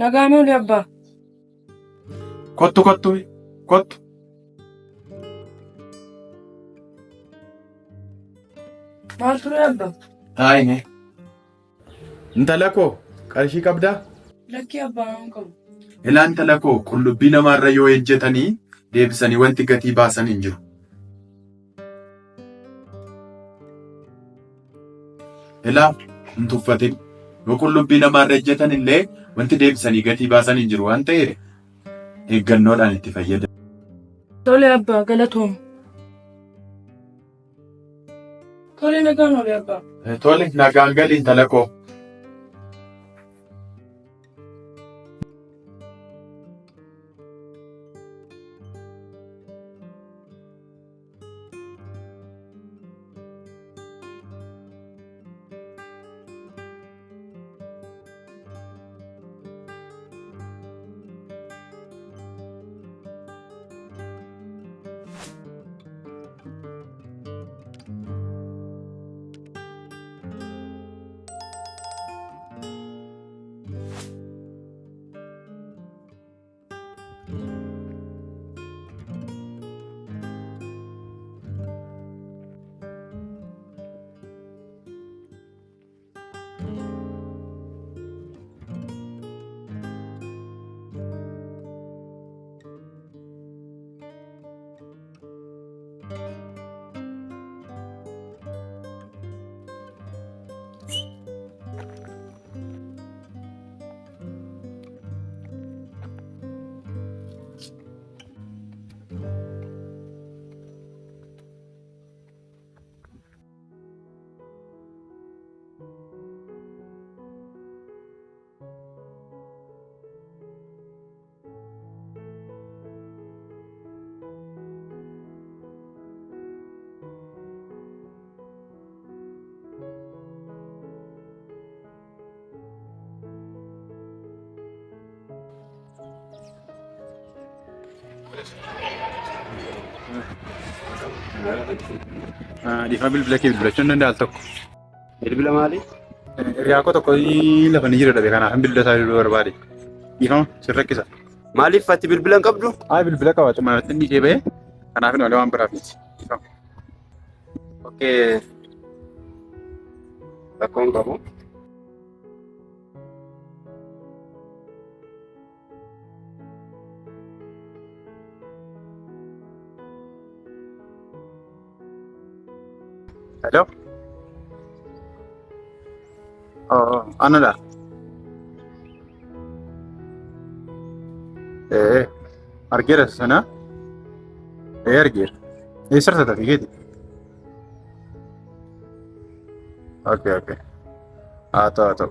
Nagaan oole abbaa. Kottu kottu. Maal ture abbaa? Haayine. Intala koo qarshii qabdaa? Lakkii abbaa waan qabu. Ilaa intala koo qullubbii namaarra yoo ejjetanii deebisanii wanti gatii baasan hin jiru. Ilaa hin tuffatin. Yoo qullubbii namaarra ejjetan illee wanti deebisanii gatii baasan hin jiru waan ta'eef eeggannoodhaan itti fayyadamu. Tole abbaa galatoom. Tole nagaan oole abbaa. Tole nagaan gali intala koo. Dhiifama bilbila kee bilbilachuun danda'a al tokko. Bilbila maali? Hiriyaa koo tokko lafa ni jira dhabe kanaaf bilbila isaa bilbiluu barbaade. Dhiifama sin rakkisa. Maaliif ati bilbila hin qabdu? Bilbila qaba cuma irratti inni ishee ba'e kanaaf malee waan biraaf miti. Okkee. Rakkoon qabu. Hello? Anadha. Argeera sana? Argeera. Eessarta taate keeti? Okay. Haa ta'u.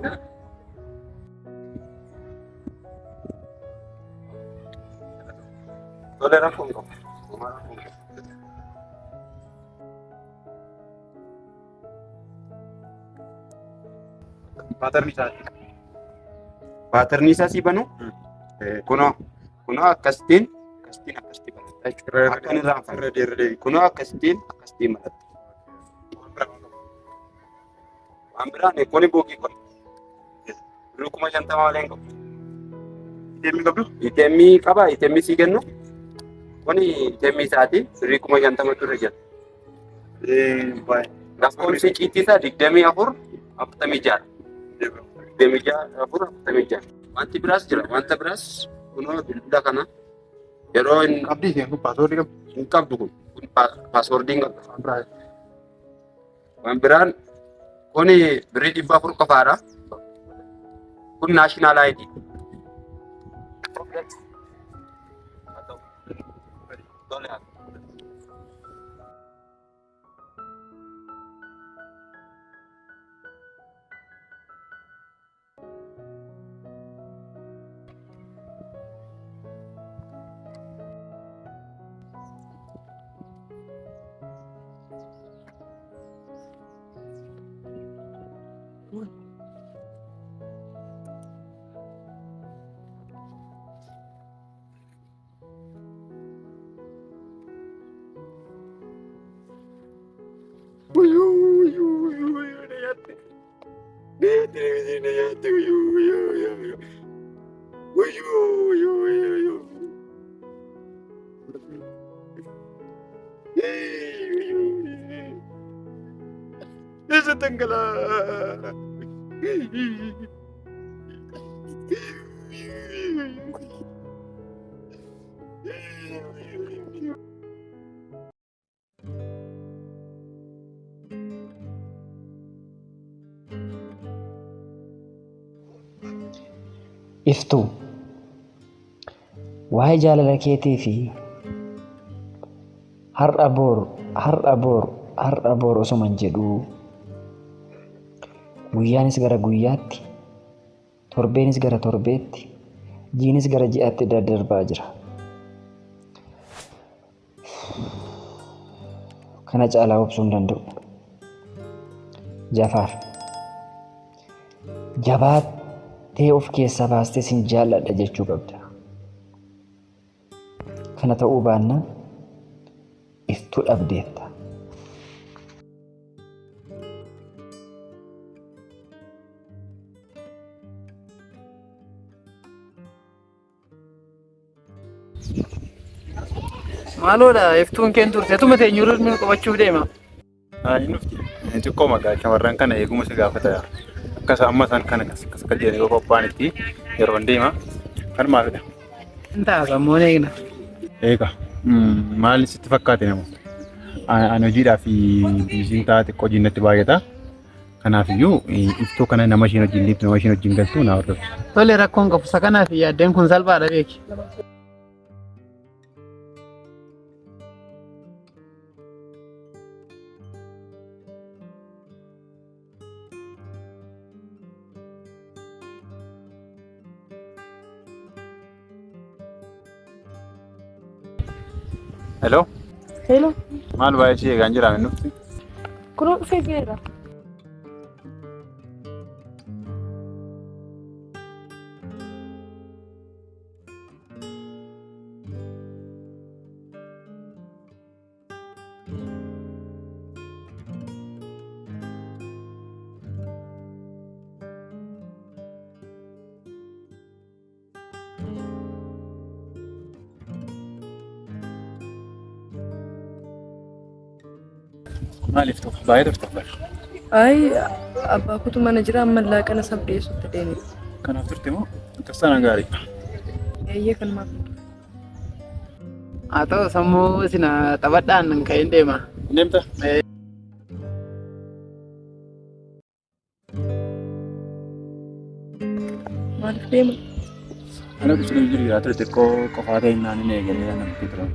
Tole rakkoon qabu. Paaterni isaa si banu? Kunoo akkasitiin banatta jechuudha. Akka inni irraan kunoo akkasitiin maratta. Waan biraan kuni bookii qaba. 50 malee hin qabu. Itemmii qabdu? Itemmii qaba. Itemmii sii kennu. Kuni itemmii isaati. 50 turre jira. Lakkoofsi ciitii isaa 24 46. 46. Wanti biraas jira. Wanta biraas kunoo bilbila kana yeroo hin Qabdii isheen kun paaswoordii qabdu? hin qabdu kun paaswoordii hin qabdu. Waan biraan kuni birrii 400 qofaadha. Kun naashinaal ID. televisiina nyaatti wayyoo. Isa tanggalaa. Iftuu waa'ee jaalala keetii fi har'a boor osoman jedhuu guyyaanis gara guyyaatti, torbeenis gara torbeetti, jiinis gara ji'aatti daddarbaa jira. Kana caalaa obsuu hin danda'u. Jafaar jabaattee of keessaa baastee sin jaalladha jechuu qabda. Kana ta'uu baannaan iftuu dhabdeetta. Maaloodha iftuun keen turte tuma teenyuurri nu qabachuuf deema. Inni dhufti. Xiqqoo magaa shamarran kana eeguma si gaafata. Akkasa amma isaan kana kas jedhanii yoo qophaa'anitti yeroo deema kan maalidha? Intaa sammuun eegna. Eega maal sitti fakkaate namu? Ani hojiidhaaf biisiin ta'a xiqqoo hojiin natti baay'ata. Kanaafiyyuu iftuu kana nama isheen wajjin deemtu nama isheen wajjin galtu naa hordofti. Tole rakkoon qabu isa kanaaf yaaddeen kun salphaadha beeki. Hello? Hello. Maal baay'ee si eegaan jira inni dhufti? Kunoo dhufee jira. Maaliif tuuf baay'ee turte? Ay, abbaa kutu mana jira amma laaqana sabdeessutti deeme. Kanaaf turte moo akkasana gaariidha. Eeyyee kan maal? Haa ta'u sammuu isin taphadhaan ka'een deema. Deemta? Maaliif deema? Ana kusurii jiru yaa ture xiqqoo qofaa ta'e naan hin eegalee namatti ture.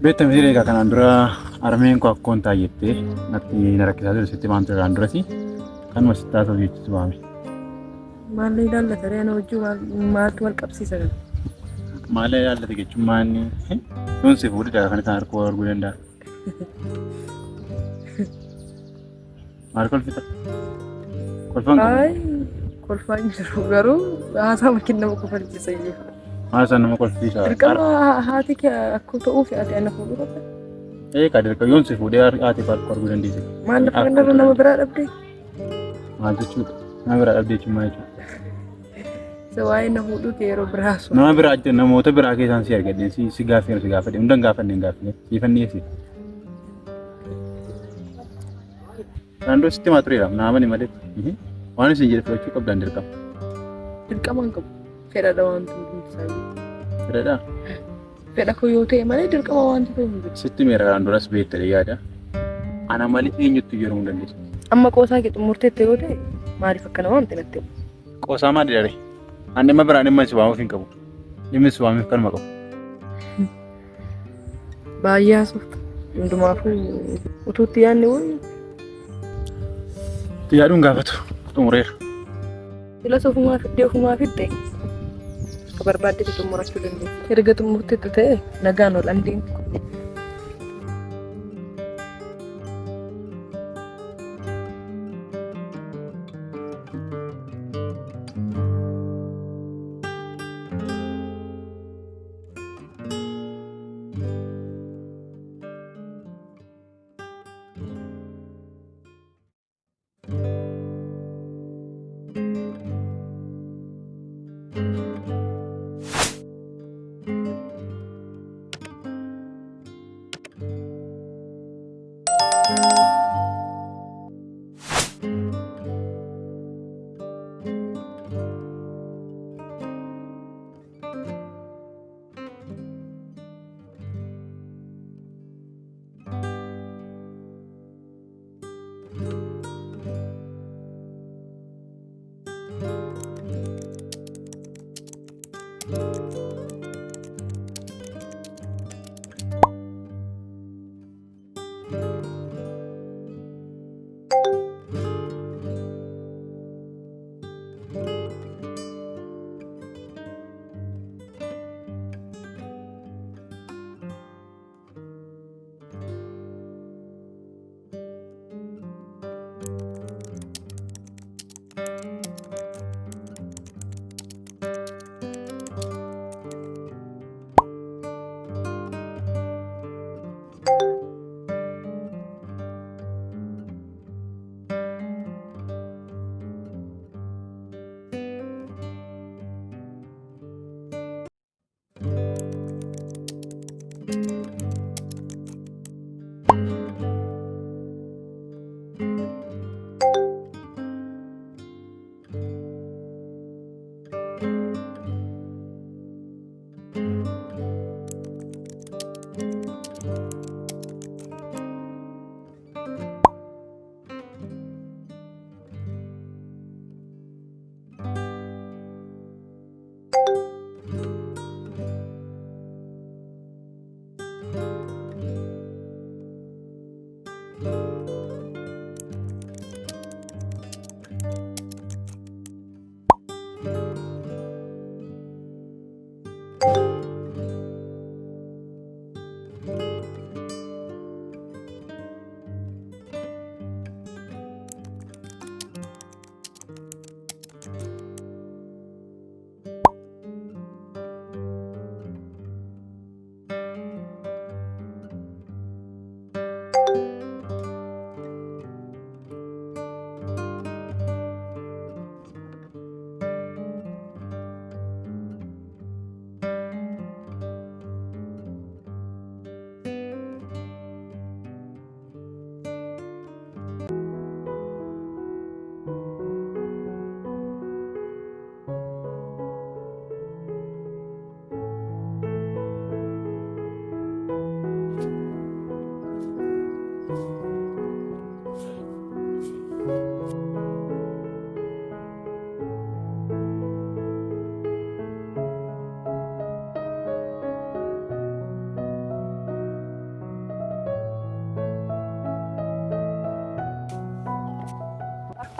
Beektamii egaa kanaan dura armeen koo akkoon taayyettee natti na rakkisaa ture sitti maan ture kanaan durasi kanuma sitti haa ta'u jechuutu baame. Maallee ilaallata reena wajjin maaltu wal qabsiisa kana? Maallee ilaallata jechuun maanni yoon si fuudhedha kan isaan harkoo arguu danda'a. Maal kolfita? Kolfaan qabu? Ay, kolfaan jiru garuu haasaa makiin nama kofalchiisa iyyuu. Maal isaan nama kolfiisa? Dirqama haati akka ta'uuf ati ana fuudhuu qabda. Eegaa dirqama yoon si fuudhee haati harkoo arguu dandeesse. Maal lafa kanarra nama biraa dhabdee? Maal jechuudha? Nama biraa dhabdee jechuun maal jechuudha? Isa waa'ee na fuudhuuti yeroo biraa sun. Nama biraa jechuun namoota biraa keessaan si argadhee si gaafadhe hundan gaafadhe hin gaafne siifannee si. Kanaan dura sitti maa tureera nama ni malee waan isin jedhe fudhachuu qabdan dirqama. Dirqama hin qabu. Fedhadha wanti hundi isaa. Fedhadha? Fedha koo yoo ta'e malee dirqama wanti ta'e hin jiru. Sitti meera kanaan duras beektadhe yaada. Ana malee eenyutti yeroo hin dandeessu. Amma qoosaa kee xumurteette yoo ta'e maaliif akkana waan xinatte? Qoosaa maali dare? Ani dhimma biraan dhimma si waamuuf hin qabu. Dhimmi si waamuuf kanuma qabu. Baay'ee haasofta. Hundumaafuu utuutti yaadne wayii. Yaaduun gaafatu xumureera. Filas ofumaa fidde akka barbaaddetti xumurachuu dandeessa. Erga xumurtetti ta'e nagaan ol andeemti.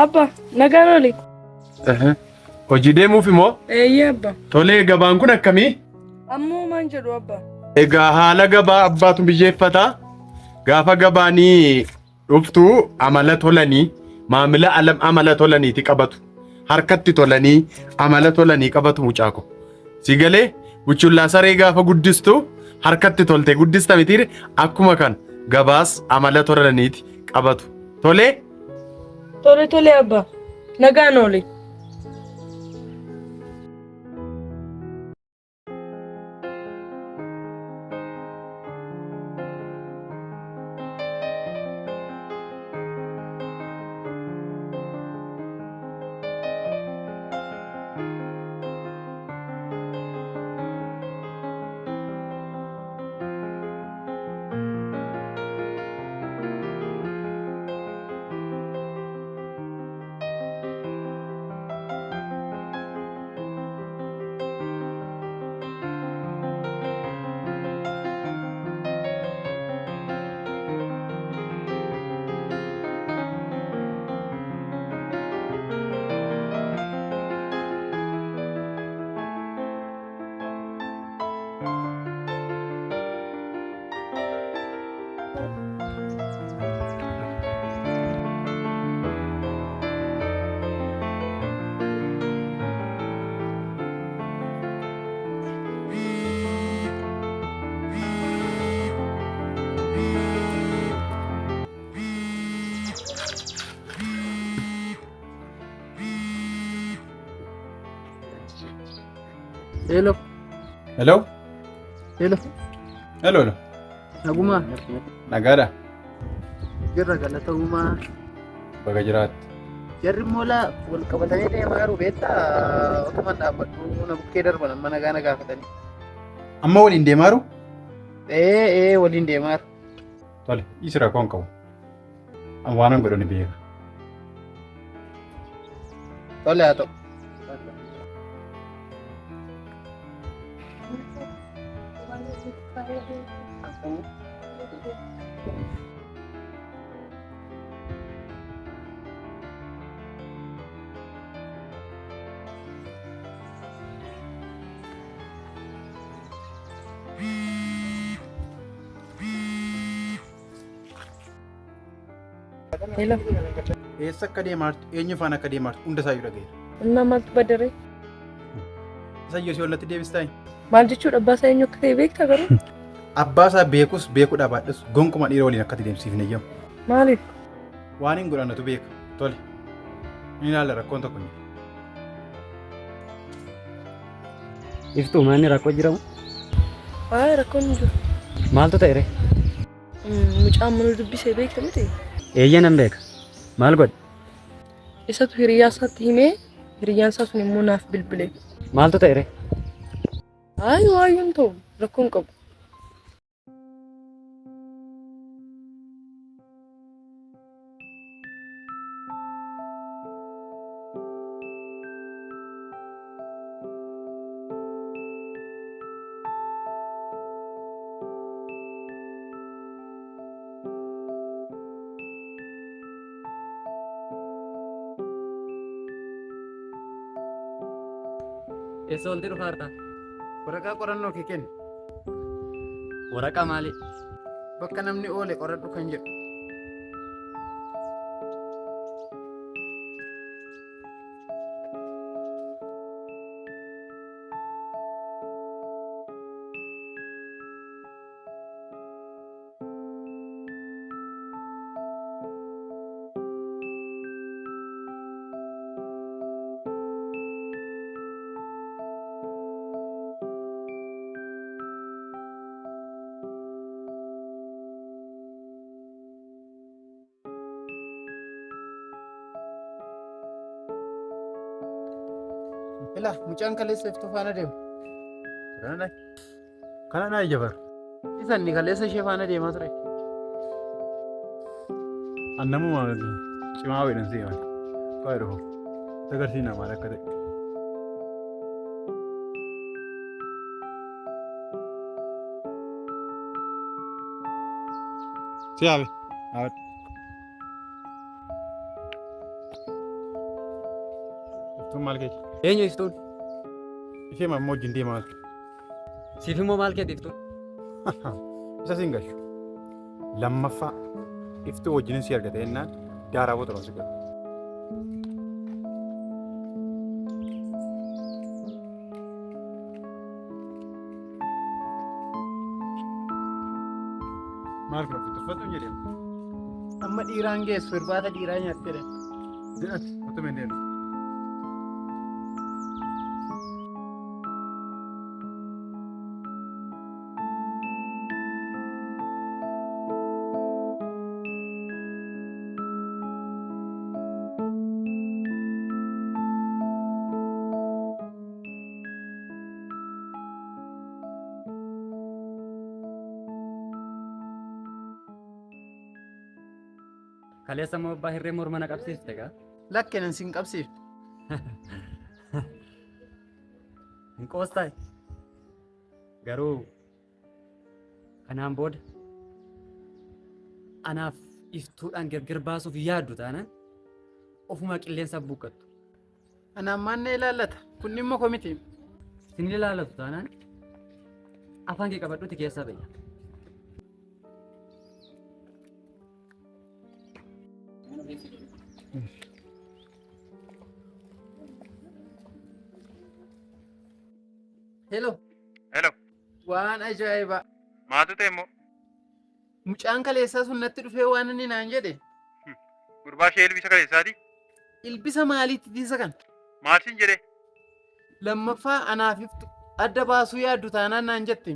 Abba, nagaan oli. Hojii deemuuf immoo Eeyyee abba. tolee gabaan kun akkamii? Ammoo maan jedhu abba. Egaa haala gabaa abbaatu biyyeeffata. Gaafa gabaanii dhuftu amala tolanii maamila amala tolaniiti qabatu. Harkatti tolanii amala tolanii qabatu mucaako. Si galee buchullaa saree gaafa guddistu harkatti tolte guddista mitiire akkuma kan gabaas amala tolaniiti qabatu. Tolee? Tole tole abba. Nagaan oli. Hello. Hello? Hello. Hello, hello. Naguma. Nagaadha. Jirra galata uumaa. Baga jiraat. Jarri mola wal qabatanii deemaa jiru beektaa otuman dhaabbadhu na bukkee darban amma nagaa gaafatanii. Amma waliin deemaa jiru? Waliin deemaa jiru. Tole, dhiisi rakkoo hin qabu. An waanan godhu ni beeka. Tole haa ta'u. Hello. Eessa akka deemaartu, eenyu faana akka deemaartu hunda isaa dhagayeera. Namatti badare. Isa iyyuu si ollatti deebistaa? Maal jechuudha abbaa isaa eenyu akka ta'e beektaa garuu? Abbaa isaa beekus beekuudhaa baadhus gonkuma dhiira waliin akkatti deemsiifne iyyamu. Maaliif? Waan hin godhannatu beeka. Tole. Ni ilaalla rakkoon tokko hin Iftuu maanni rakkoo jiramu? Rakkoon hin jiru. Maaltu ta'e? Mucaan mana dubbisee beekta miti? Eeyya nan beeka. Maal godhe? Isatu hiriyaa isaatti himee hiriyyaan isaa sun immoo naaf bilbile. Maaltu ta'e? Waayyuun ta'u rakkoo hin qabu. Eessa olti dhufaarta? Waraqaa qorannoo kee kenni. Waraqaa maali? Bakka namni oole qoradhu kan jedhu. Ilaa mucaan kaleessa iftuu faana deemu. Kana naa ijafar. Isa inni kaleessa ishee faana deemaa ture. Annamuma cimaa wedhan seeman. Kawai dhufu. Sagarsiina maal akka ta'e. Siyaabe. Awat. Iftuun maal keeti? Eenyu iftuun? Ishee mammoo wajjin deemaa jirtu. Siif immoo maal keeti iftuun? Isa siin gashu. Lammaffaa iftuu wajjin si argate jennaan daaraa boxoroon si galu. Maal kun ofitti uffatu hin jedhemu? Amma dhiiraan geessu irbaata dhiiraa nyaatte jedhan. Jedhati otuma hin deemu. Kaleessa moo abbaa hirree morma na qabsiiste gaa? Lakkeen sin qabsiifne. Hin qoostaayi. Garuu kanaan booda anaaf iftuudhaan gargar baasuuf yaaddu taanaan ofuma qilleensa buuqqattu. Anaan maannee ilaallata. Kun dhimma komiti. Isin ilaallatu taanaan afaan kee qabadhuuti keessaa bayya. Hello. Hello. Waan ajaa'ibaa. Maatu ta'e immoo? Mucaan kaleessaa sun natti dhufee waan inni naan jedhe. Gurbaa ishee ilbisa kaleessaati? Ilbisa maaliitti isa kan? Maal siin jedhe? Lammaffaa anaaf iftu adda baasuu yaaddu taanaan naan jette.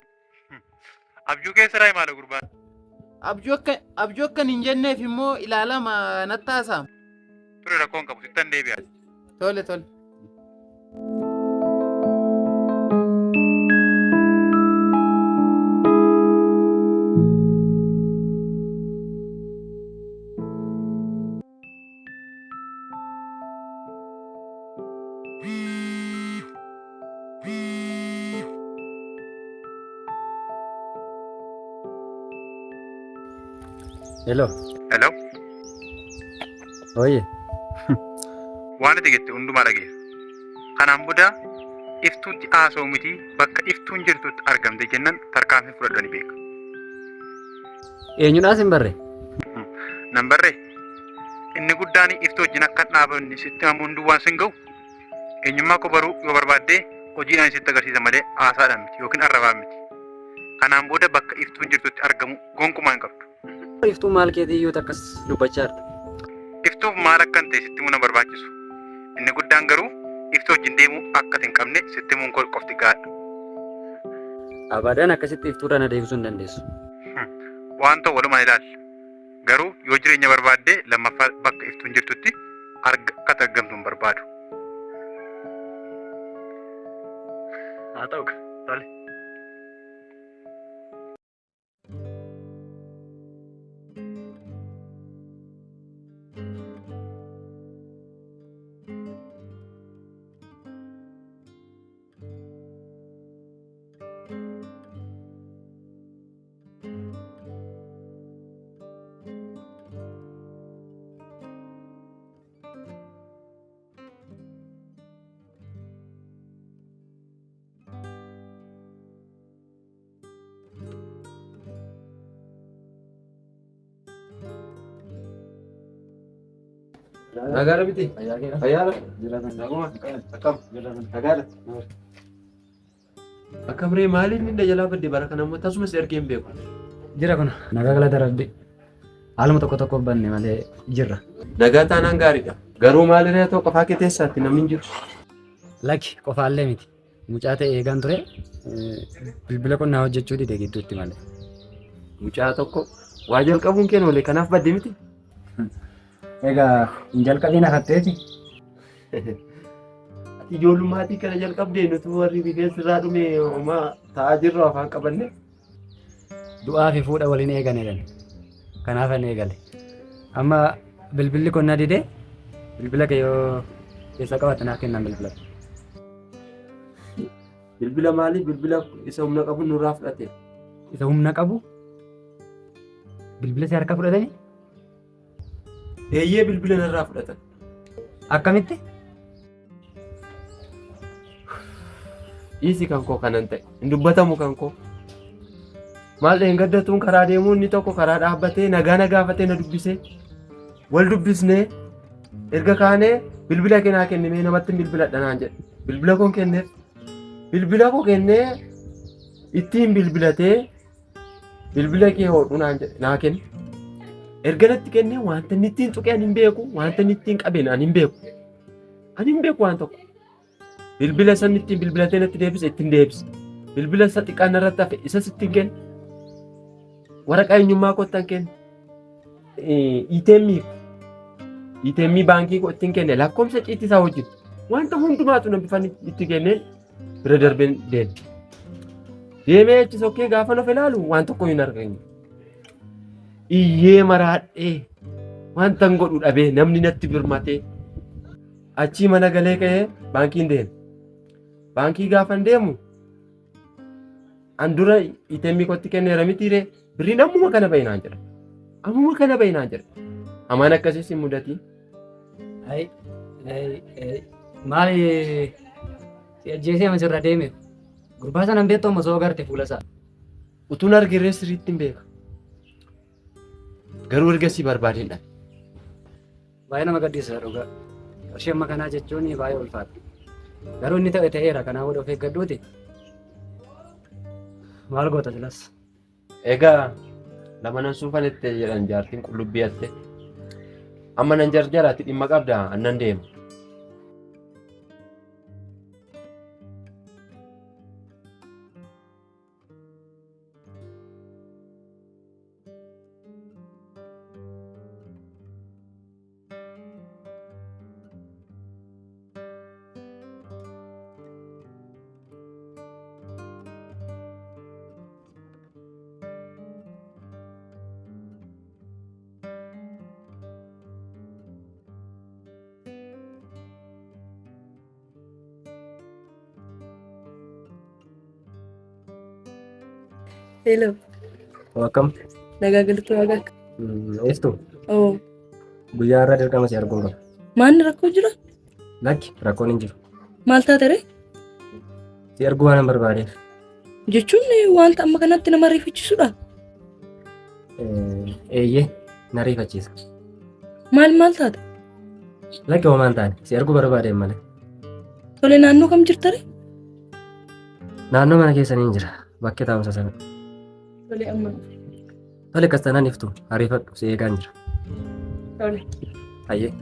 Abjuu keessa raa maala gurbaan? Abjuu akkan hin jenneef immoo ilaalama natti haasa'ama. Ture rakkoon qabu sittan deebi'a. Tole tole. Hello. Hello? Oye. Waan ati jette hundumaa dhageessa. Kanaan booda iftuutti haasa'u miti bakka iftuun jirtutti argamte jennan tarkaanfii fudhadhanii beeka. Eenyuudhaas hin barre? Nan barree inni guddaan iftuu wajjin akka dhaabanni sitti himamu hunduwaan sin ga'u eenyummaa koo baruu yoo barbaadde hojiidhaan sitti agarsiisa malee haasaadhaan miti yookiin arrabaan miti. Kanaan booda bakka iftuun jirtutti argamu gonkumaa hin qabdu. Iftuu maal keetii iyyuu takkas dubbachaa jirta? Iftuuf maal akkan ta'e sitti himuu barbaachisu. Inni guddaan garuu iftuu wajjin deemuu akka hin qabne sitti himuun qofti gaadha. Abaadaan akkasitti iftuudhaan adeemsisuu hin dandeessu. Waan ta'u walumaan ilaalla. Garuu yoo jireenya barbaadde lammaffaa bakka iftuun jirtutti akka argamtu hin barbaadu. Haa ta'u tole. Nagara biti. Fayyaala. Naguma. Akkam. Nagara. Akkamree maaliin inni jalaa badde bara kana ammoo tasumas ergee hin beeku. Jira kun nagaa galata rabbi. Haaluma tokko tokko banne malee jirra. Nagaa taanaan gaariidha. Garuu maalirraa ta'u qofaa kee teessaatti namni hin jiru. Lakki qofaallee miti. Mucaa ta'e eegan ture bilbila qonnaa hojjechuu dide gidduutti malee. Mucaa tokko waa jalqabuun kee oolee kanaaf badde miti. Egaa hin jalqabiin hafatteeti. Ati ijoollumaatii kana jalqabdee nuti warri bifeensi irraa dhume homaa taa'aa jirru afaan qabanne. Du'aa fi fuudha waliin eeganidhan. Kanaaf ani eegale. Amma bilbilli qonnaa didee bilbila kee yoo keessa qabatte naaf kennan bilbila. Bilbila maali? Bilbila isa humna qabu nurraa fudhate. Isa humna qabu bilbila si harka fudhatanii? Eeyyee bilbila narraa fudhatan. Akkamitti? Dhiisi kan koo kanan ta'e hin dubbatamu kan koo. Maal dheengaddatuun karaa deemuun inni tokko karaa dhaabbatee nagaa na gaafatee na dubbisee wal dubbisnee erga kaanee bilbila kennaa kennimee namatti bilbiladha naan jedhe. Bilbila koon kenneef bilbila koo kennee ittiin bilbilatee bilbila kee hodhu naan jedhe naa kenne. Erga natti kennee wanta inni ittiin tuqee ani hin beeku wanta inni ittiin qabeen ani hin beeku. Ani hin beeku waan tokko. Bilbila san ittiin bilbilatee natti deebise ittiin deebise. Bilbila isa xiqqaan narratti hafe isas ittiin kenne. Waraqaa eenyummaa kottan kenne. ITM baankii koo ittiin kenne lakkoomsa ciitii isaa wajjin. Wanta hundumaatu na bifan itti kenneen bira darbeen deeme. Deemee achi sokkee gaafa of ilaalu waan tokko hin argine. Iyyee maraadhee wanta hin godhu dhabee namni natti birmatee achii mana galee ka'ee baankiin deeme. Baankii gaafa deemu an dura ITM kootti kenneera mitiiree birriin ammuma kana bayinaan jira. Ammuma kana bayinaan jira. Hamaan akkasiis hin mudatiin. Maali ajjeesee asirra deeme gurbaa sana beektoo masoo agarte fuula isaa. Utuun argirree sirriitti hin beeka. Garuu ergasii barbaadeen dhabe. Baay'ee nama gaddisiisa dhugaa. Qarshii amma kanaa jechuun baay'ee ulfaata. Garuu inni ta'e ta'eera kanaa wada of eeggadhuuti. Maal goota silas? Egaa lama nan suufanitti jedhan jaartiin qullubbii hatte. Amma nan jarjaraatti dhimma qabda annan deema. Hello. Akkam? Nagaa galtuu nagaa. Eestuu? Oo. Guyyaa irraa dirqama si arguun qaba. Maanni rakkoo jira? Lakki rakkoon hin jiru. Maal taate ree? Si arguu waan barbaadeef. Jechuun wanta amma kanatti nama rifachiisudha. Eeyyee na rifachiisa. Maal taate? Lakki homaan taane si arguu barbaadeen malee. Tole naannoo kam jirta ree? Naannoo mana keessanii hin jira. Bakki taa'umsa sana. Tole amma. Tole akkas tanaan iftu ariifadhu si eegaan jira. Tole. Ayyee.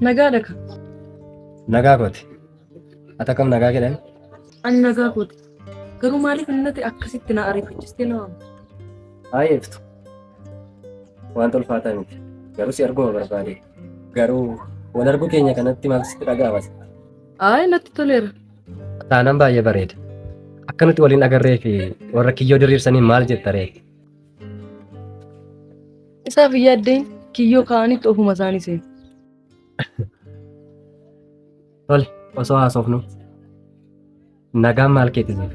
Nagaa dhaka. Nagaa kooti. Ati akkam nagaa jedhani? Ani nagaa kooti. Garuu maaliif innati akkasitti na ariifachiistee na waamte? Ayyee iftu. Wanta ulfaataa miti. Garuu si arguu barbaade. Garuu wal arguu keenya kanatti maal sitti dhaga'amas? Ayi natti toleera. Taanaan baay'ee bareeda. Akka nuti waliin agarree fi warra kiyyoo diriirsanii maal jetta ree? Isaaf yaaddeen kiyyoo kaa'anitti ofuma isaanii seenu. Tole osoo haasofnu nagaan maal keettisiif?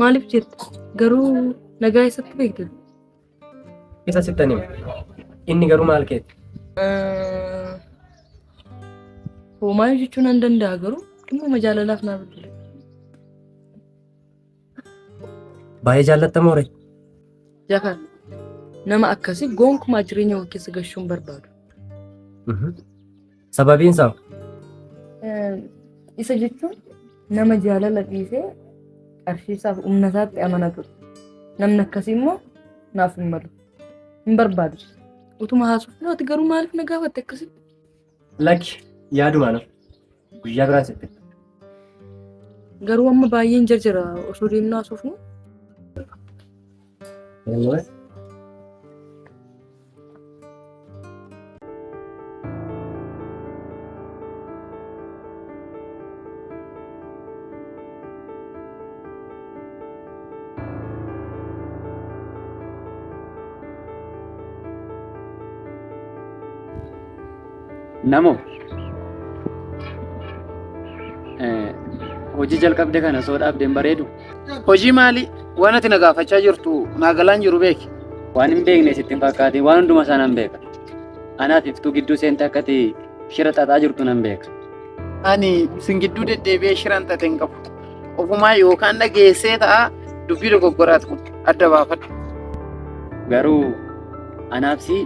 Maaliif jetta? Garuu nagaa eessatti beekte? Isa sittan hima. Inni garuu maal keetti? Hoomaa jechuun nan danda'a garuu dhimma jaalalaaf naa bilbile. Baay'ee jaallattamoo ree? Jakaan nama akkasii gonkumaa jireenya koo keessa gashuun barbaadu. Sababiin isaa? Isa jechuun nama jaalala dhiisee qarshiisaaf humna isaatti amanatudha. Namni akkasii immoo naaf hin malu. Hin barbaadu. Utuma haasofnu ati garuu maaliif na gaafatte akkasitti? Lakki yaadumaa nuuf guyyaa biraan sitti. Garuu amma baay'een jarjara osoo deemnu haasofnu. Namo hojii jalqabde kana soo dhaabdeen bareedu. Hojii maali? Waan ati na gaafachaa jirtu naagalaan jiru beeki. Waan hin beekne sitti hin fakkaatin waan hunduma isaa nan beeka. Anaatiiftuu gidduu seente akkati shira xaxaa jirtu nan beeka. Ani sin gidduu deddeebi'ee shiran xaxe hin qabu. Ofumaa yookaan dhageessee ta'a dubbii dogoggoraati kun adda baafadhu. Garuu anaafsi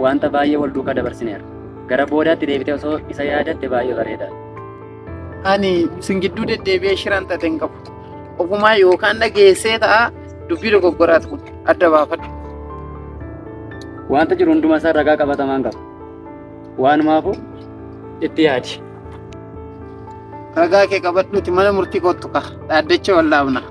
wanta baay'ee wal duukaa dabarsineera. Gara boodaatti deebitee osoo isa yaadatte baay'ee bareeda. Ani sin gidduu deddeebi'ee shiran xaxe hin qabu. Ofumaa yookaan dhageessee ta'a dubbii dogoggoraati kun adda baafadhu. Wanta jiru hunduma isaa ragaa qabatamaan qaba. Waanumaafuu itti yaadi. Ragaa kee qabadhuuti mana murtii kottu ka dhaaddacha wallaabna.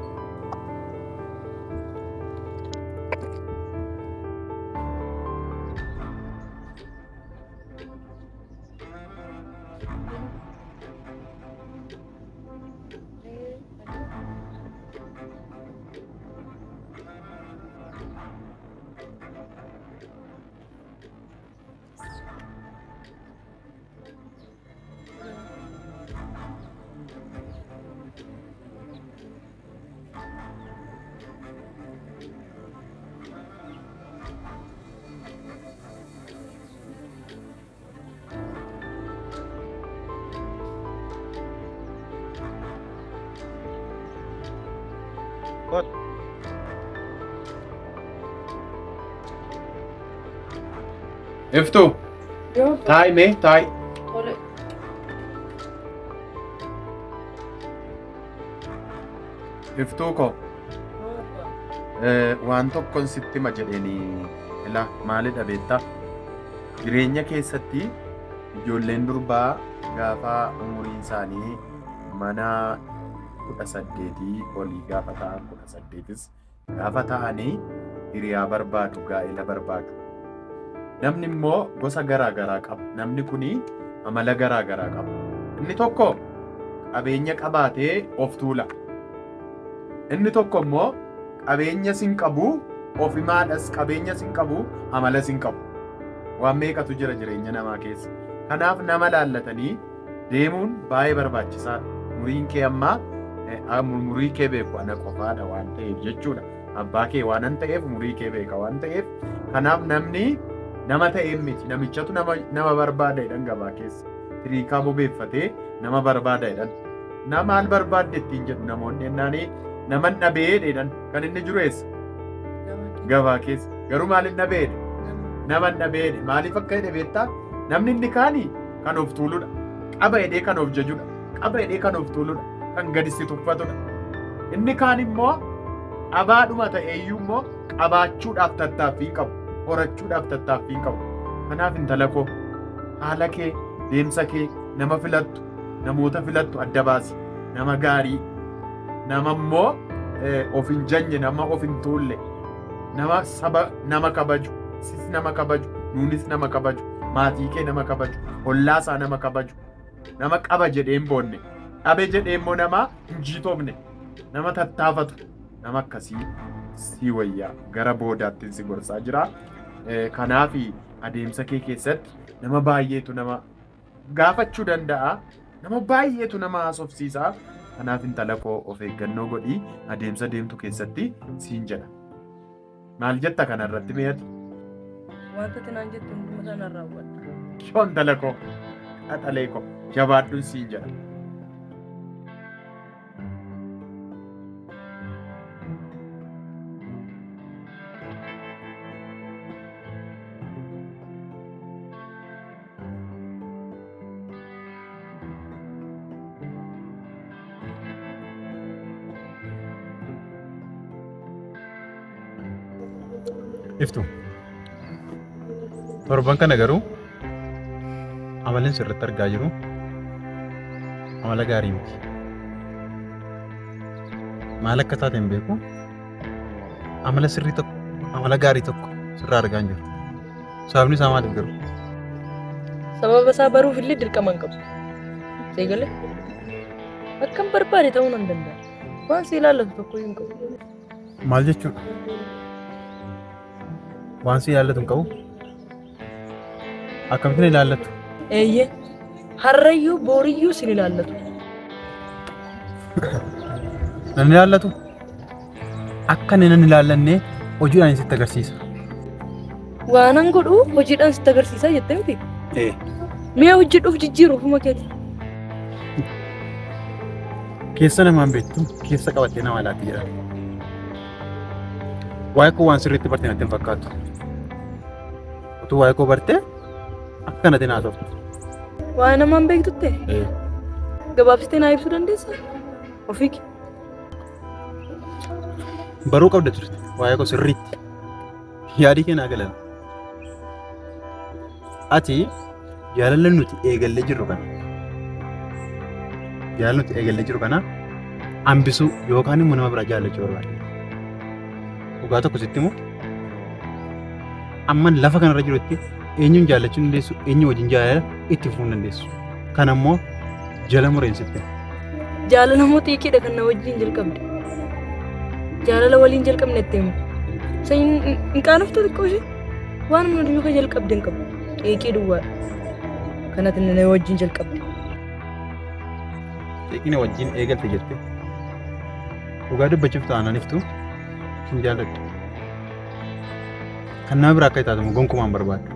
Iftuu taa'i mee taa'i. Tole. Iftuu koo waan tokkon sitti ma jedheenii ilaa maalidha beektaa? Jireenya keessatti ijoolleen durbaa gaafa umuriin isaanii mana 18 olii gaafa ta'an 18s gaafa ta'anii hiriyaa barbaadu gaa'ela barbaadu. Namni immoo gosa garaa garaa qaba. Namni kuni amala garaa garaa qaba. Inni tokko qabeenya qabaatee of tuula. Inni tokko immoo qabeenya sin qabu ofimaadhas qabeenyas hin qabu amalas hin qabu. Waan meeqatu jira jireenya namaa keessa. Kanaaf nama laallatanii deemuun baay'ee barbaachisaadha. Umuriin kee ammaa umurii kee beeku ana qofaadha waan ta'eef jechuudha. Abbaa kee waan an ta'eef umurii kee beeka waan ta'eef kanaaf namni nama ta'eef miti namichatu nama barbaada jedhan gabaa keessa. Tiriikaa bobeeffatee nama barbaada jedhan. Nama maal barbaadde ittiin jedhu namoonni ennaanii nama dhabee jedhan kan inni jiru eessa? Gabaa keessa. Garuu maaliif dhabeedha? Nama dhabeedha. Maaliif akka jedhe beektaa? Namni inni kaanii kan of tuuludha. Qaba jedhee kan of jajudha. Qaba jedhee kan of tuuludha. Kan gadi si tuffatudha. Inni kaan immoo abaadhuma ta'eeyyuu immoo qabaachuudhaaf tattaaffii qabu. Horachuudhaaf tattaaffii qabu. Kanaaf intala koo haala kee, deemsa kee, nama filattu, namoota filattu adda baasi. Nama gaarii, nama immoo of hin janye, nama of hin tuulle, nama saba nama kabaju, sis nama kabaju, nuunis nama kabaju, maatii kee nama kabaju, hollaasaa nama kabaju, nama qaba jedhee hin boonne, dhabe jedhee immoo nama hin jiitoofne, nama tattaafatu, nama akkasii si wayyaa gara boodaattiin si gorsaa jira. Kanaaf adeemsa kee keessatti nama baay'eetu nama gaafachuu danda'a. Nama baay'eetu nama haasofsiisa. Kanaaf intala koo of eeggannoo godhii adeemsa deemtu keessatti siin jedha. Maal jetta kanarratti mee'ati? Wanta tinaan jettu hunduma sanaan raawwadha. Yoo intala koo qaxalee koo jabaadhuun siin jedha. Iftu torban kana garuu amaleen sirriitti argaa jiru amala gaarii miti. Maal akka taate hin beeku amala sirrii tokko amala gaarii tokko sirraa argaa hin jiru. Sababni isaa maaliif garuu? Sababa isaa baruuf illee dirqama hin qabu. Seegalee akkam barbaade ta'uu nan danda'a. Waan si ilaallatu tokko hin qabu. Maal jechuudha? Waan si ilaallatu hin qabu? Akkamitti na ilaallatu? Eeyyee harrayyuu booriyyuu sin ilaallatu. Nan ilaallatu? Akka inni nan ilaallanne hojiidhaan sitti agarsiisa. Waanan godhu hojiidhaan sitti agarsiisaa jettee miti? Mi'a hojjedhuuf jijjiiru ofuma keeti. Keessa namaan beektu keessa qabattee nama alaatti jedhama. Waa'ee koo waan sirriitti bartee natti hin fakkaatu. Utuu waa'ee koo bartee akkanatti naa ta'u. Waa'ee namaan beektutte? Gabaabsitee naa ibsuu dandeessaa? Ofiiki. Baruu qabda turte waa'ee koo sirriitti. Yaadii kee naa galan. Ati jaalala nuti eegallee jirru kana. Jaalala nuti eegallee jirru kana hambisuu yookaan immoo nama biraa jaallachuu barbaade. Dhugaa tokko sitti immoo amma lafa kanarra jirutti eenyuun jaallachuu dandeessu eenyu wajjin jaalala itti fufuu dandeessu. Kana immoo jala mureensitti. Jaalala moo xiiqiidha kan na wajjin jalqabde? Jaalala waliin jalqabne itti himu. Hin qaanoftu xiqqoo ishee waan nuti muka jalqabde hin qabu. Xiiqii duwwaadha. Kanatti na wajjin jalqabde. Xiiqii na wajjin eegalte jette. Dhugaa dubbachuuf ta'an iftu hin jaalladhu. Kan nama biraa akka taatu gonkumaan barbaadu.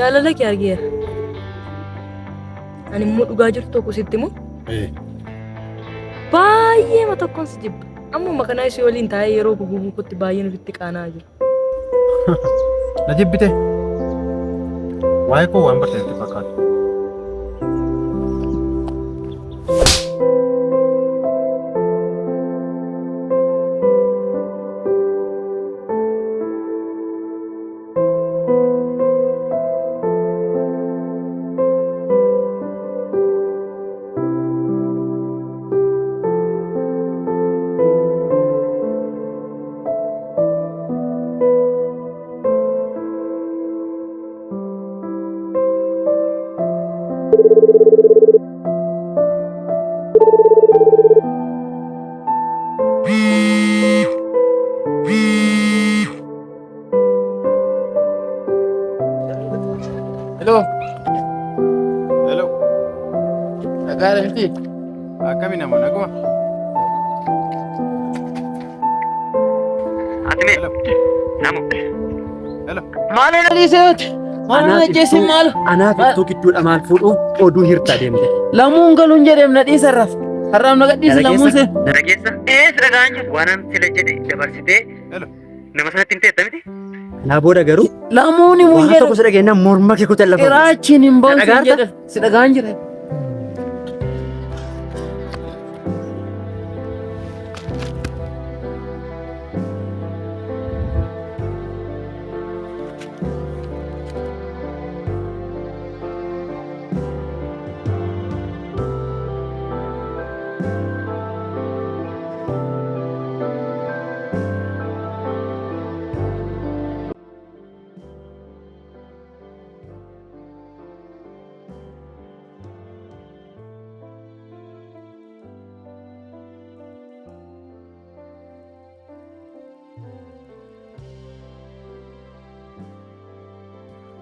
Jaalala kee argeera. Ani immoo dhugaa jirtu tokko sitti immoo baay'ee ma tokkoon si jibba. Amma kanaa isii waliin taa'ee yeroo guguukutti baay'ee nuti qaanaa jiru. Na jibbite. Waa'ee koo waan bartee natti fakkaatu. miti. Akkami namoonni akkuma? Maal na dhiiseeti? Maal na ajjeesin maal? Anaaf ittoo gidduudha maal fuudhuuf oduu hirtaa deemte. Lamuun galuun jedheem na dhiisarraaf. Har'aaf na gadhiisi lamuun see. Dargaggeessa. Sira gahaan jiru. Waan an sila jedhe dabarsitee nama sanatti himtee miti. Kanaa booda garuu Lamuun himuun waan jedhe. tokko si dhageenyaan morma kee kutan lafa. Iraachiin hin boonsin Dhagaarta? jedhe. Si dhagaan jira.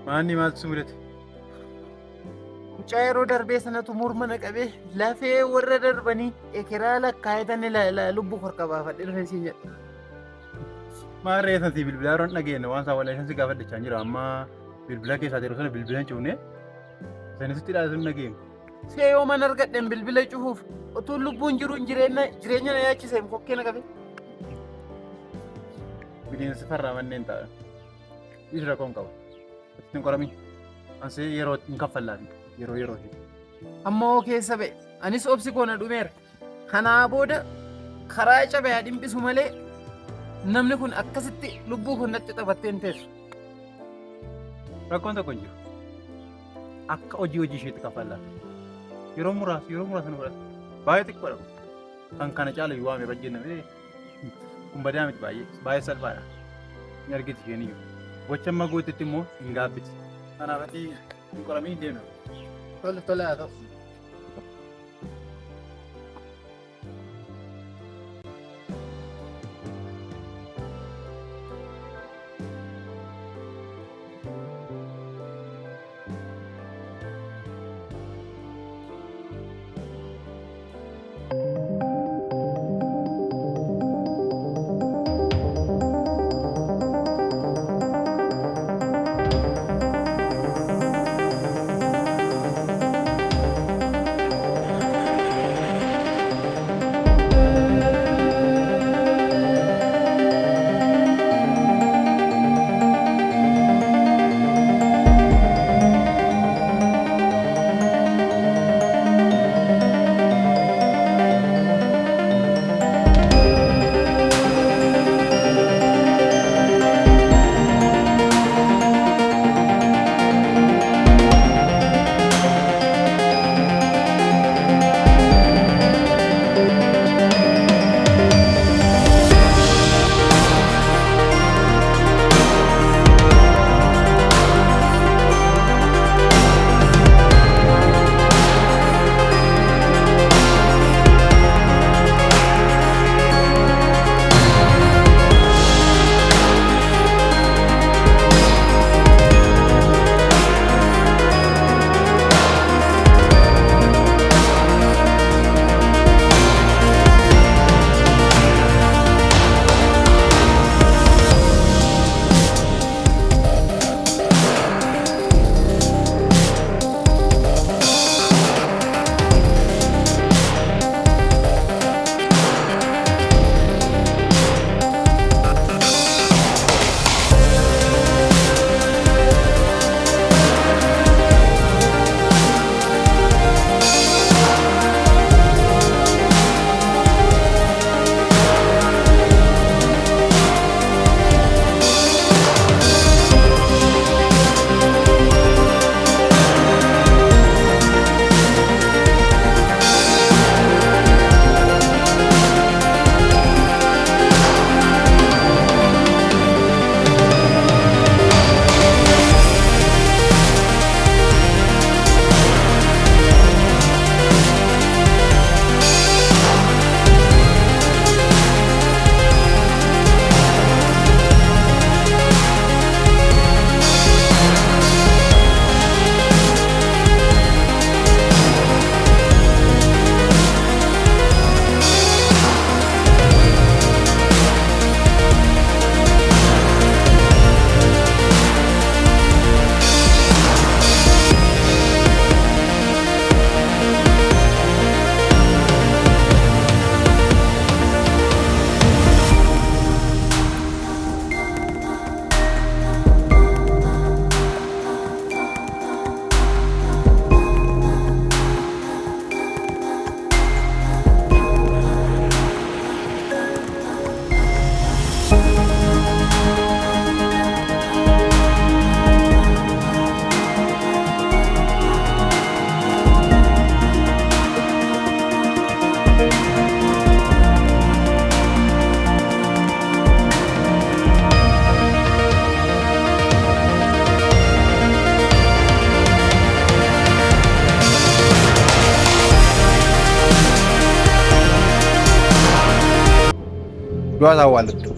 Maanni maaltu si mudate? Mucaa yeroo darbee sanatu morma na qabee lafee warra darbanii ekeraa lakkaa'etan lubbuu korka baafadhe dhufe siin jedha. Maal reessan si bilbilaa yeroo hin dhageenye waan isaa walaa si gaafadhachaa jira amma bilbila keessaa yeroo sana bilbila hin cufne sanisitti dhaasuu hin dhageenye. See yoo mana argadhen bilbila cufuuf utuu lubbuun jiru jireenya na yaachisee kokkee na qabe. Bineensi farraa manneen ta'a. Dhiisuu rakkoon qaba. Hin qorami. Ansee yeroo hin kaffallaafi. Yeroo. Amma hoo keessa ba'e anis obsi koo na dhumeera. Kanaa booda karaa cabee haa dhimbisu malee namni kun akkasitti lubbuu kun natti taphattee hin teessu. Rakkoon tokko hin jiru. Akka hojii isheetti kaffallaafi. Yeroo muraasa nu fudhata. Baay'ee xiqqoodha. Kan kana caala yoo waame bajjenname kun badaa miti baay'ee salphaadha. Ni argiti isheen iyyuu. Gocha amma gootetti immoo hin gaabbiti. Kanaaf ati hin qoramii hin deemne. Tola haa ta'u. du'a isaa awwaallattu.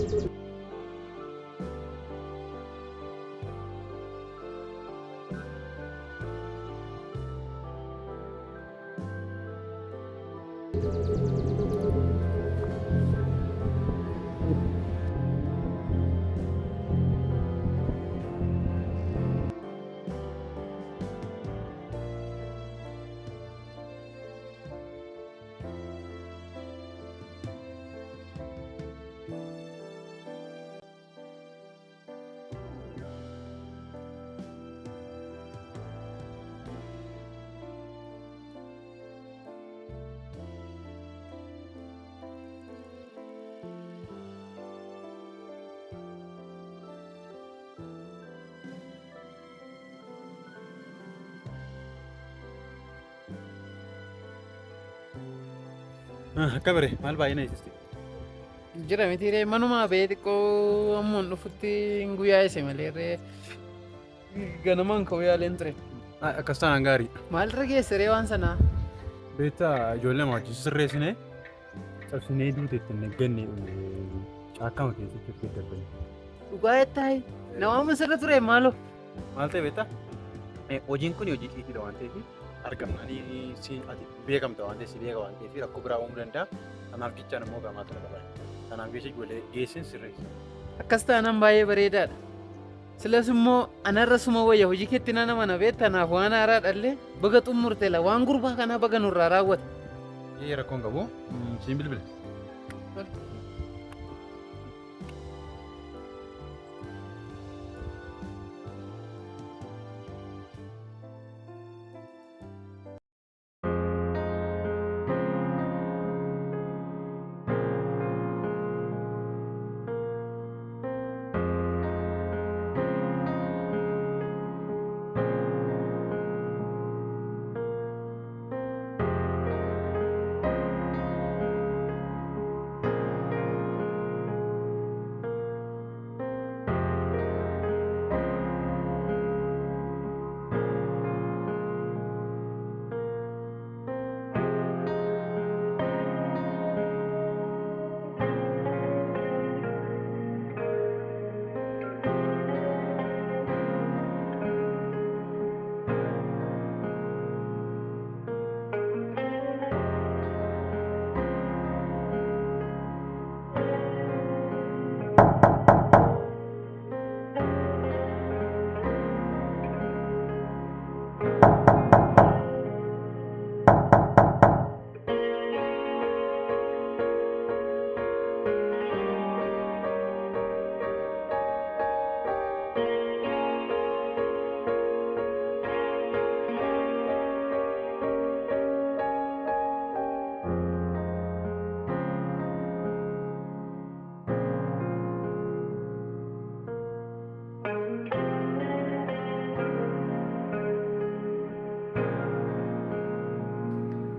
Akka bare maal baay'ina isisti? Jira mitiiree manuma bee xiqqoo ammoon dhufutti guyyaa isa malee ganamaan ka'uu yaaleen ture. Akkas taanaan gaarii. Maalirra geessiree waan sanaa? Beektaa ijoollee maachisu sirreessine cabsinee duute ittiin nagganne caakkama keessatti itti dabbale. Dhugaa jettaayi nama sirra ture maaloo? Maal ta'e beektaa? Hojiin kun hojii keetiidha waan ta'eef argamanii si ati beekamta waan ta'eef si beeka waan ta'eef rakkoo biraa uumuu danda'a. Kanaaf jechaan immoo gaamaa tura qaba. Kanaaf jecha ijoollee geessin sirreessa. Akkas taanaan baay'ee bareedaadha. Silas immoo anarra suma wayya hojii keetti nana mana beektanaaf waan haaraa dhallee baga xumurteela waan gurbaa kanaa baga nurraa raawwata. Rakkoon qabu siin bilbila.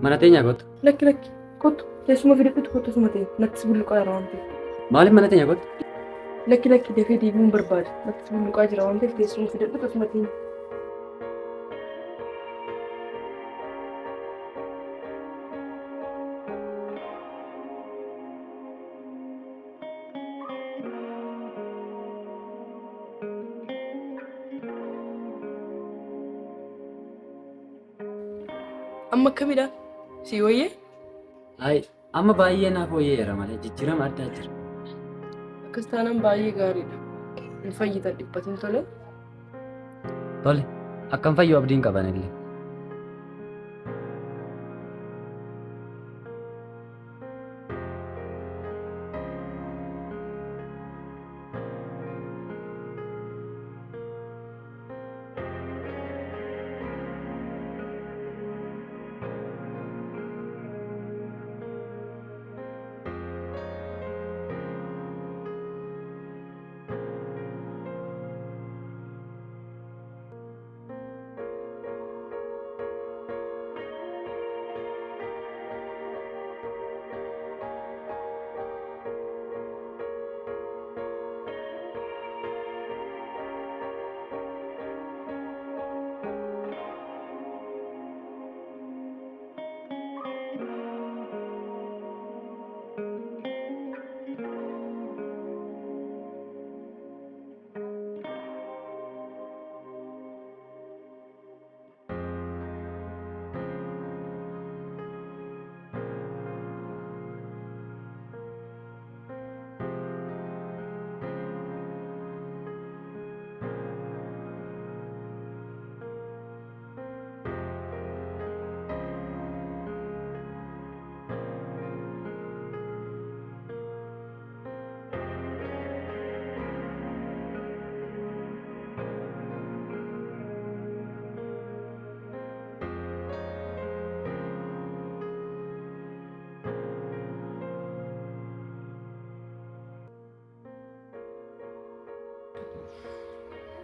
Mana teenya kottu. Lakki kottu teessuma fidadhutu kottu asuma ta'e nattis bulluqaa jira waan ta'eef. Maaliif mana teenya kottu? Lakki dafee deebiin barbaada nattis bulluqaa jira waan ta'eef teessuma fidadhutu asuma ta'e. Amma akkamidha? Si wayye? Ay, amma baay'ee naaf wayyeera malee jijjiirama addaa jira. Akkas taanaan baay'ee gaariidha. Hin fayyitan dhiphatiin tole. Tole, akkam fayyuu abdiin qaban illee.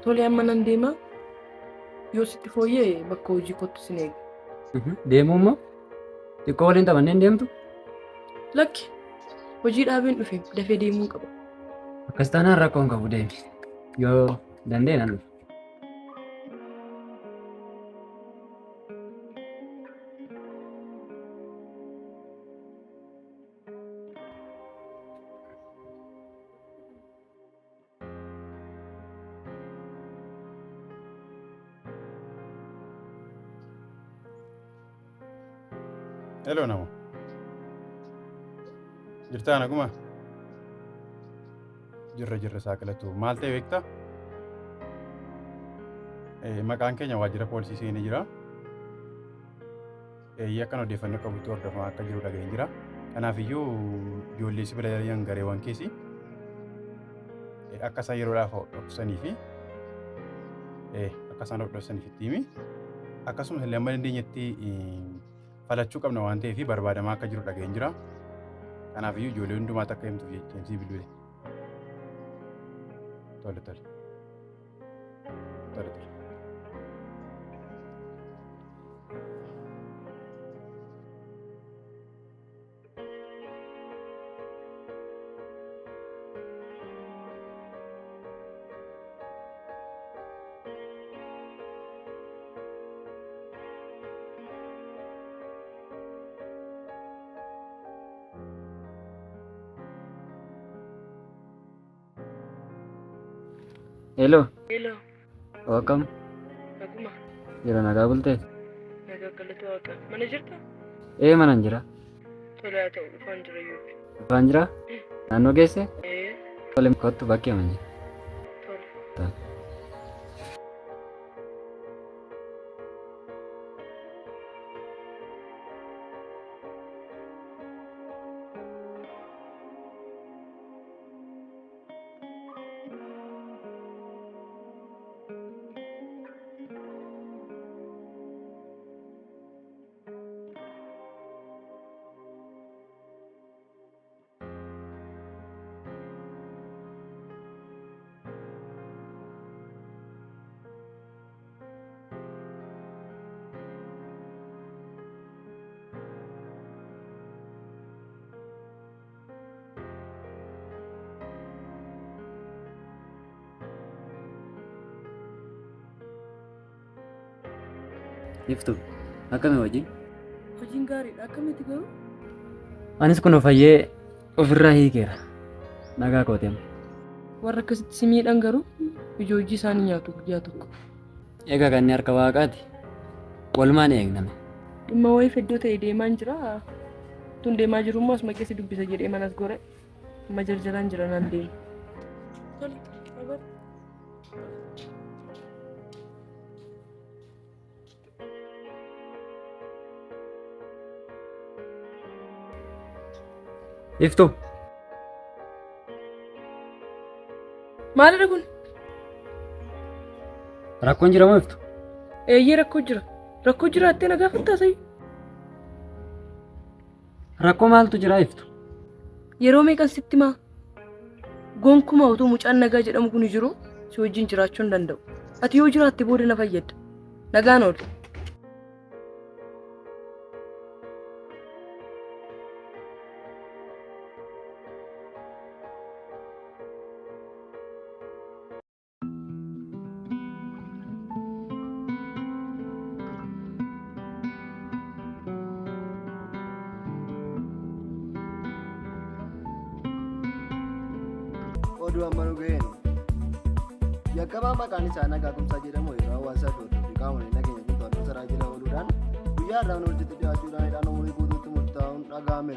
Tole amma nan deema. Yoo sitti fooyyee bakka hojii kottu sin eega. Deemuu immoo xiqqoo waliin taphannee hin deemtu? Lakki hojii dhaabeen dhufe dafee deemuu qaba. Akkas taanaan rakkoon qabu deemi. Yoo dandeenye nan dhufa. Hello namo. Jirtaa naguma? Jirra saakalatu. Maal ta'e beektaa? Maqaan keenya waajjira poolisii seenee jira. Yakkan odeeffannoo qabutti hordofamaa akka jiru dhaga'een jira. Kanaafiyyuu ijoollee sibiilota gareewwan keessi akka isaan yeroodhaaf dhoksanii fi akka isaan dhoksaniif itti himi. Akkasumas illee amma dandeenyetti falachuu qabna waan ta'eef barbaadamaa akka jiru dhaga'een jira. Kanaafiyyuu ijoollee hundumaatti akka himtuuf jecheensi bilbile. Tole. Hello. Hello. Welcome. Naguma. Jira nagaa bultee? Nagaa galata waaqa. Mana jirta? Manan jira. Tole haa ta'u dhufaan jira yoo. Dhufaan jira? Naannoo geesse? Ee. Tole kottu bakkee man jira. Tole. Iftu akkami hojii? Hojiin gaariidha. Akkamitti garuu? Anis kun fayyee ofirraa hiikeera. Nagaa kooteem. Warra akkasitti si miidhan garuu ija hojii isaanii nyaatu guyyaa tokko. Egaa kan harka waaqaati. Walumaan eegname. Dhimma wayii feddoo ta'e deemaan jira. Tun deemaa jiru immoo asuma keessa dubbisa jedhee manas gore. Amma jarjaraan jira naan deema. Tole. Iftu. Maalidha kun? Rakkoon jira moo iftu? Eeyyee rakkoo jira. Rakkoo jiraattee na gaafattaa sayi. Rakkoo maaltu jira iftu? Yeroo meeqan sitti maa? Gonkumaa utuu mucaan nagaa jedhamu kun jiru si wajjin jiraachuu hin danda'u. Ati yoo jiraatte booda na fayyadda. Nagaan oolu. Oduu amma nu ga'een yakkamaa maqaan isaa nagaa kumsaa jedhamu yeroo hawaasaa fi hordofii qaamolee nageenya kun to'annoo saraa jala ooluudhaan guyyaa irraa walitti dhiyaachuudhaan hidhaan umurii guutuutti murtaa'uun dhaga'ame.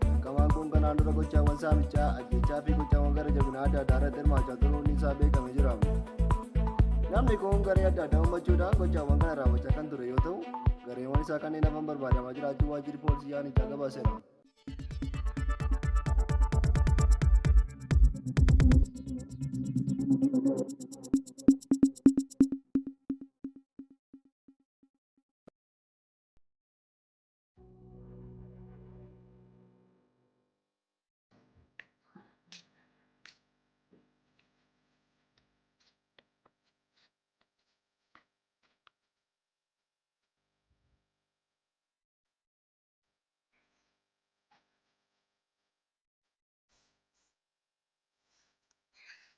Yakkamaan kun kanaan dura gochaawwan saamichaa, ajjechaa fi gochaawwan gara jabinaa adda addaa irratti hirmaachaa turuun isaa beekamee jira. Namni kun garee adda addaa uummachuudhaan gochaawwan kana raawwachaa kan ture yoo ta'u, gareewwan isaa kanneen hafan barbaadamaa jiraachuu waajjirri poolisii yaanichaa gabaaseera.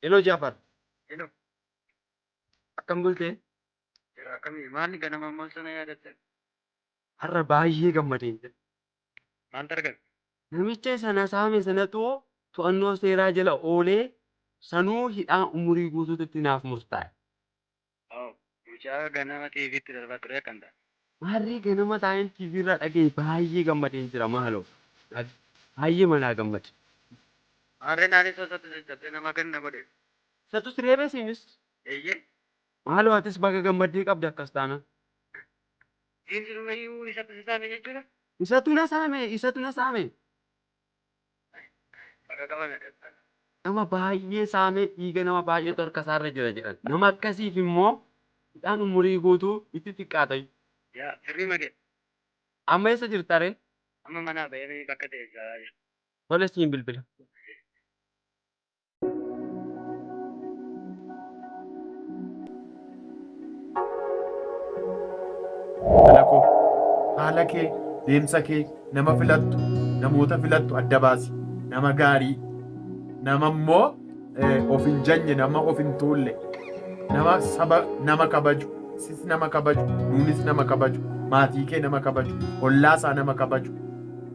Eloo Jaafar. Eloo. Akkam bultee? Akkamii maalni ganama ammoo sana yaadatte? Har'a baay'ee gammadeen jira. Maaltu argame? Namicha sana saame sanatu to'annoo seeraa jala oolee sanuu hidhaa umurii guutuutti naaf murtaa'e. Mucaa ganama tiiviitti darbaa ture kan ta'a. Maarree ganama taa'een TV irraa dhaga'e baay'ee gammadeen jira maaloo. Baay'ee manaa gammade. Maarree naanis osoo jajjabdee nama ganna godhe. Isatu sireebee siinis. Eeyyee. Maaloo atis baga gammaddee qabdi akkas taana. Diinsi dhumayyuu isa saame jechuudha. Isatu na saame, isatu na saame. Bakka qabame. Nama baay'ee saamee dhiiga nama baay'eetu harka isaarra jira jedhan. Nama akkasiif immoo hidhaan umurii guutuu itti xiqqaata. Yaa firrii magee. Amma eessa jirta ree? Amma manaa bahee bakka ta'e jaalaa jira. Tole siin bilbila. Haala koo, haala kee, deemsa kee, nama filattu, namoota filattu adda baasi. Nama gaarii, nama immoo of hin janye, nama of hin tuulle, nama saba nama kabaju, sis nama kabaju, nuunis nama kabaju, maatii kee nama kabaju, ollaasaa nama kabaju,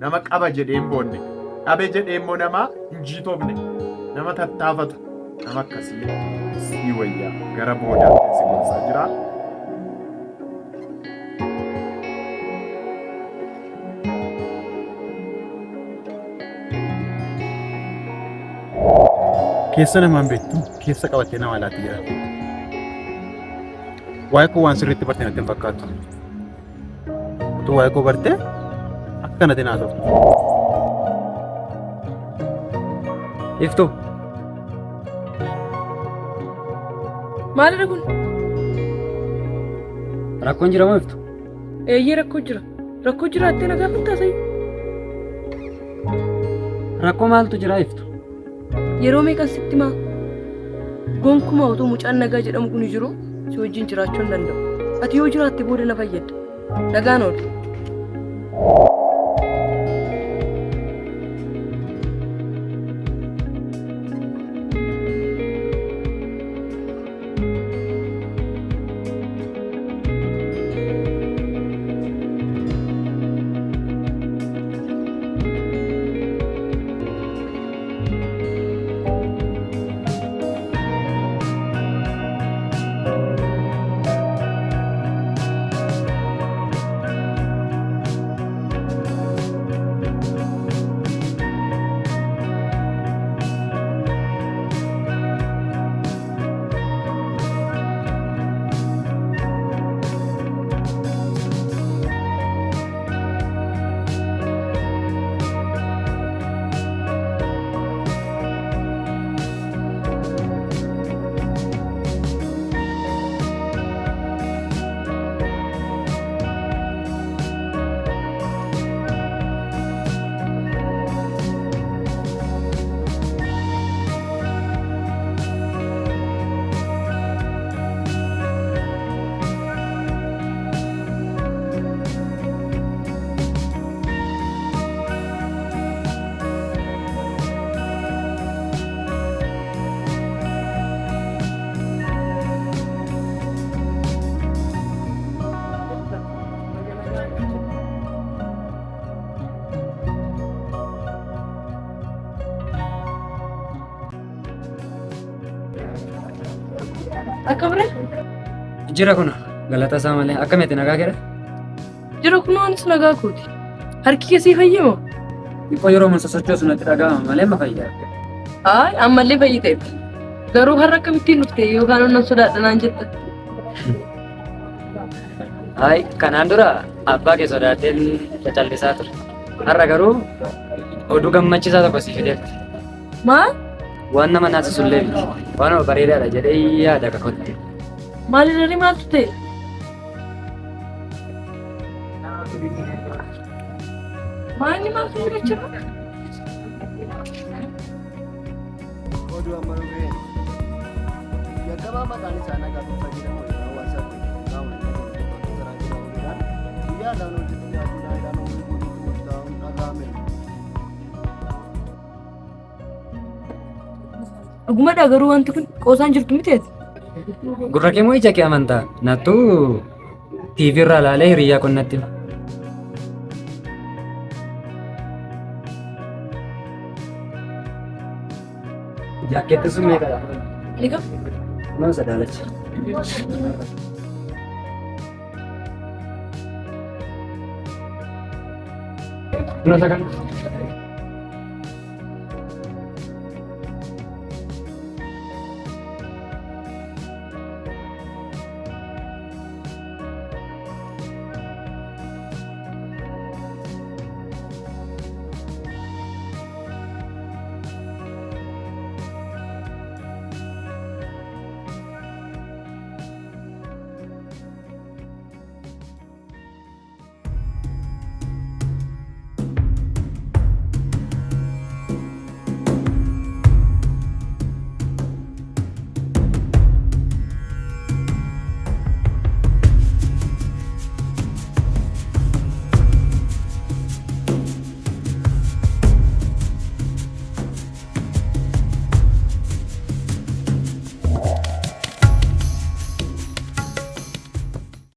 nama qaba jedhee hin boonne, dhabe jedhee immoo nama hin jiitoofne, nama tattaafatu, nama akkasii sii wayyaa gara boodaatti si gorsaa jira. Keessa namaan beektu keessa qabattee nama alaatti jira. Waa'ee koo waan sirriitti bartee natti hin fakkaatu. Utuu waa'ee koo bartee akka kanatti naa ta'u. Iftuu. Maalidha kun? Rakkoon jira moo iftu? Eeyyee rakkoo jira. Rakkoo jiraattee nagaa fattaasayi. Rakkoo maaltu jira iftu? Yeroo meeqan sitti maa? Gonkumaa otoo mucaan nagaa jedhamu kun jiru si wajjin jiraachuu hin danda'u. Ati yoo jiraatte booda na fayyadda. Nagaan oolu. Akkamitti? Jira kuna galata isaa malee akkamitti nagaa keera? Jira kunoonis nagaa kooti. Harki keessii fayyimoo? Dhiqoo yeroo mun sosochoosu natti dhaga'ama malee ma fayyaa? Ayi ammallee fayyiteetti. Garuu har'a akkamittiin dhufte yookaan onnan sodaadha naan jetta? Ayi kanaan dura abbaa kee sodaateen cacallisaa ture. Har'a garuu oduu gammachiisaa tokko si fideetti. Maal? Waan nama naasisullee miti. Waan bareedaadha jedhee yaada kakotte. Maalirri maaltu ta'e? Maalni maaltu jiraachuu? Oduu amma nu ga'een. Jalqabaa maqaan isaa nagaa dhuunfaa jedhamu hawaasa guyyaa dhaan hojjetu nyaatu naayidhaan umurii guutuutti murtaa'uun dhaga'ame. Dhugumadha garuu wanti kun qoosaan jirtu miteeti. Gurra kee moo ija kee amantaa? Nattuu TV irraa ilaalee hiriyaa qonnatti. Jaakkeetti sun meeqadha? Ni qabu. Mana sadaalachi. Mana sagal.